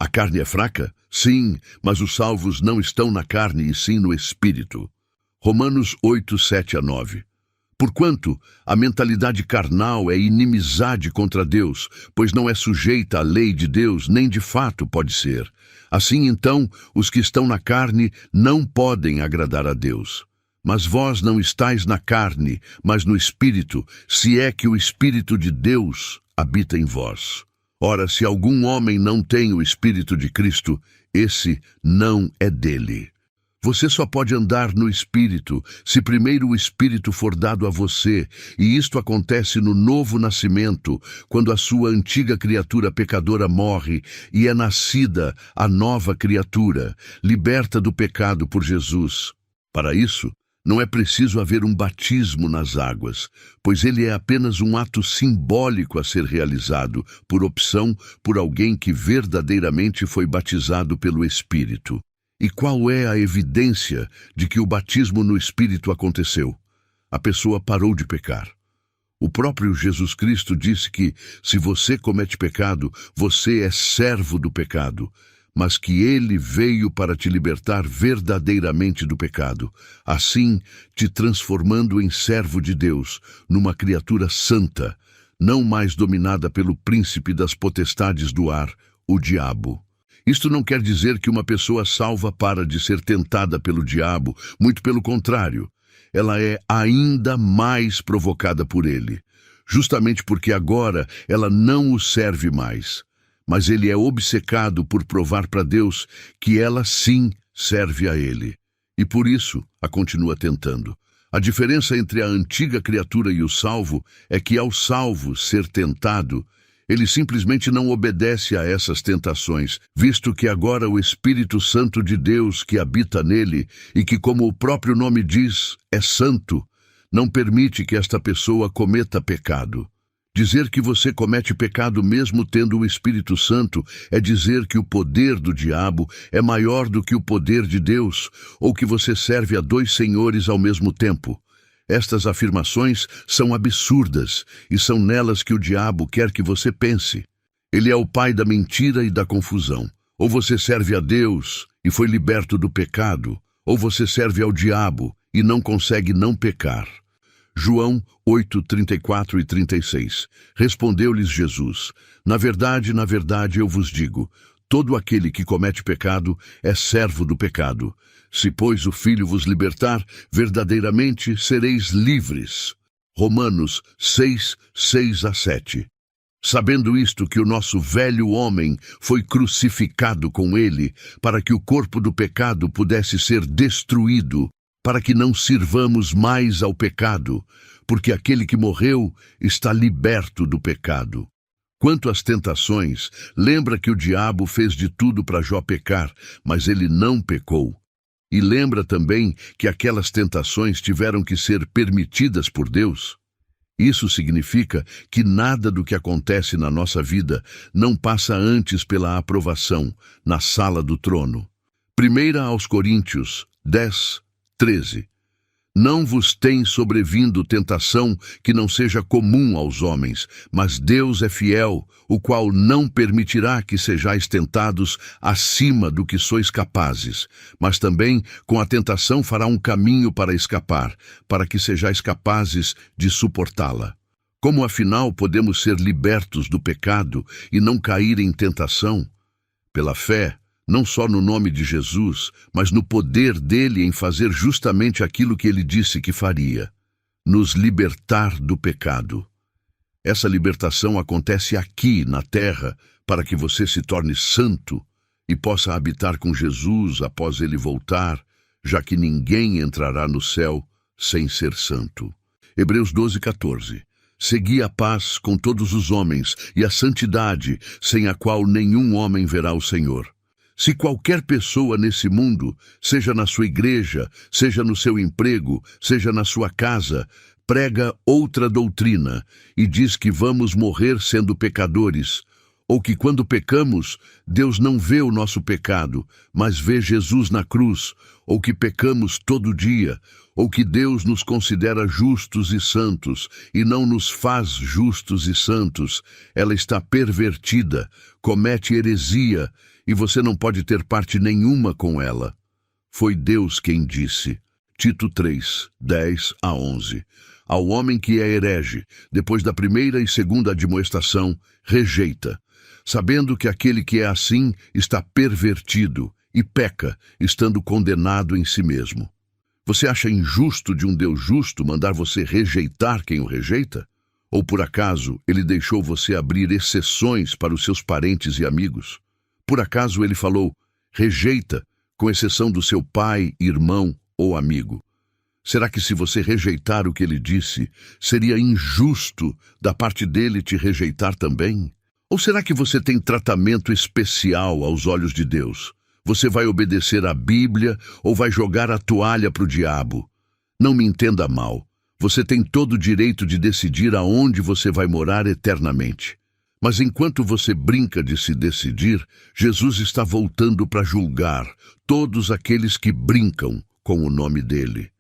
A carne é fraca? Sim, mas os salvos não estão na carne e sim no Espírito. Romanos 8, 7-9. Porquanto a mentalidade carnal é inimizade contra Deus, pois não é sujeita à lei de Deus, nem de fato pode ser. Assim, então, os que estão na carne não podem agradar a Deus. Mas vós não estáis na carne, mas no Espírito, se é que o Espírito de Deus habita em vós. Ora, se algum homem não tem o Espírito de Cristo, esse não é dele. Você só pode andar no Espírito se primeiro o Espírito for dado a você, e isto acontece no novo nascimento, quando a sua antiga criatura pecadora morre e é nascida a nova criatura, liberta do pecado por Jesus. Para isso, não é preciso haver um batismo nas águas, pois ele é apenas um ato simbólico a ser realizado, por opção, por alguém que verdadeiramente foi batizado pelo Espírito. E qual é a evidência de que o batismo no Espírito aconteceu? A pessoa parou de pecar. O próprio Jesus Cristo disse que, se você comete pecado, você é servo do pecado, mas que ele veio para te libertar verdadeiramente do pecado, assim te transformando em servo de Deus, numa criatura santa, não mais dominada pelo príncipe das potestades do ar, o diabo. Isto não quer dizer que uma pessoa salva para de ser tentada pelo diabo, muito pelo contrário. Ela é ainda mais provocada por ele, justamente porque agora ela não o serve mais. Mas ele é obcecado por provar para Deus que ela sim serve a ele. E por isso a continua tentando. A diferença entre a antiga criatura e o salvo é que ao salvo ser tentado, ele simplesmente não obedece a essas tentações, visto que agora o Espírito Santo de Deus que habita nele e que, como o próprio nome diz, é santo, não permite que esta pessoa cometa pecado. Dizer que você comete pecado mesmo tendo o Espírito Santo é dizer que o poder do diabo é maior do que o poder de Deus, ou que você serve a dois senhores ao mesmo tempo. Estas afirmações são absurdas e são nelas que o diabo quer que você pense. Ele é o pai da mentira e da confusão. Ou você serve a Deus e foi liberto do pecado, ou você serve ao diabo e não consegue não pecar. João 8, 34 e 36. Respondeu-lhes Jesus: na verdade, eu vos digo, todo aquele que comete pecado é servo do pecado. Se, pois, o Filho vos libertar, verdadeiramente sereis livres. Romanos 6, 6-7. Sabendo isto, que o nosso velho homem foi crucificado com ele, para que o corpo do pecado pudesse ser destruído, para que não sirvamos mais ao pecado, porque aquele que morreu está liberto do pecado. Quanto às tentações, lembra que o diabo fez de tudo para Jó pecar, mas ele não pecou. E lembra também que aquelas tentações tiveram que ser permitidas por Deus. Isso significa que nada do que acontece na nossa vida não passa antes pela aprovação, na sala do trono. 1 aos Coríntios 10, 13. Não vos tem sobrevindo tentação que não seja comum aos homens, mas Deus é fiel, o qual não permitirá que sejais tentados acima do que sois capazes, mas também com a tentação fará um caminho para escapar, para que sejais capazes de suportá-la. Como afinal podemos ser libertos do pecado e não cair em tentação? Pela fé, não só no nome de Jesus, mas no poder dele em fazer justamente aquilo que ele disse que faria, nos libertar do pecado. Essa libertação acontece aqui, na terra, para que você se torne santo e possa habitar com Jesus após ele voltar, já que ninguém entrará no céu sem ser santo. Hebreus 12, 14. Segui a paz com todos os homens e a santidade, sem a qual nenhum homem verá o Senhor. Se qualquer pessoa nesse mundo, seja na sua igreja, seja no seu emprego, seja na sua casa, prega outra doutrina e diz que vamos morrer sendo pecadores, ou que quando pecamos, Deus não vê o nosso pecado, mas vê Jesus na cruz, ou que pecamos todo dia, ou que Deus nos considera justos e santos e não nos faz justos e santos, ela está pervertida, comete heresia e você não pode ter parte nenhuma com ela. Foi Deus quem disse. Tito 3, 10 a 11. Ao homem que é herege, depois da primeira e segunda admoestação, rejeita, sabendo que aquele que é assim está pervertido e peca, estando condenado em si mesmo. Você acha injusto de um Deus justo mandar você rejeitar quem o rejeita? Ou por acaso ele deixou você abrir exceções para os seus parentes e amigos? Por acaso ele falou, rejeita, com exceção do seu pai, irmão ou amigo? Será que se você rejeitar o que ele disse, seria injusto da parte dele te rejeitar também? Ou será que você tem tratamento especial aos olhos de Deus? Você vai obedecer à Bíblia ou vai jogar a toalha para o diabo? Não me entenda mal. Você tem todo o direito de decidir aonde você vai morar eternamente. Mas enquanto você brinca de se decidir, Jesus está voltando para julgar todos aqueles que brincam com o nome dele.